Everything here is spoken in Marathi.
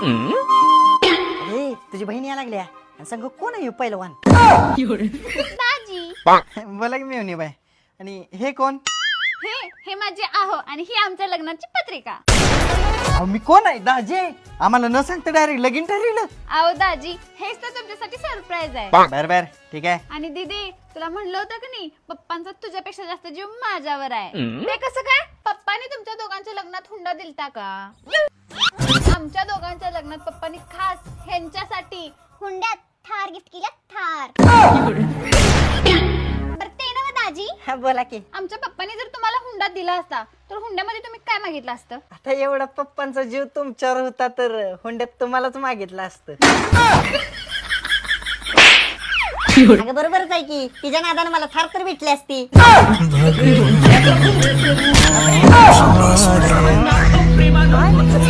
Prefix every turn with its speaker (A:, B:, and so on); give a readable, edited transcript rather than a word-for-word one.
A: ए तुझी बहीण या लागल्या आणि सांग कोण आहे पहिलवान?
B: दाजी
A: बोला की मेवणी बाय. आणि हे कोण?
B: हे माझे आहो आणि ही आमच्या लग्नाची पत्रिका.
A: अहो, मी कोण आहे? दाजी आम्हाला न सांगता डायरेक्ट लगीन ठरविलं.
B: आहो दाजी हेच तर तुमच्यासाठी सरप्राईज आहे.
A: बर बर ठीक आहे.
B: आणि दीदी तुला म्हणलं होतं की नाही पप्पांचा तुझ्यापेक्षा जास्त जीव माझ्यावर आहे. ते कसं काय? पप्पानी तुमच्या दोघांच्या लग्नात हुंडा दिलता का? आमच्या दोघांच्या लग्नात पप्पानी खास ह्यांच्यासाठी हुंड्यात थार गिफ्ट केला. थार बरं ते ना दाजी
A: हा, बोला की.
B: आमच्या पप्पानी जर तुम्हाला हुंडा दिला असता तर हुंड्यामध्ये तुम्ही काय मागितलं असतं?
A: आता एवढा पप्पांचा जीव तुमच्यावर होता तर हुंड्यात तुम्हालाच मागितलं असतं. अगं बरोबरच आहे की तिच्या नादानं मला थार तर भेटली असती.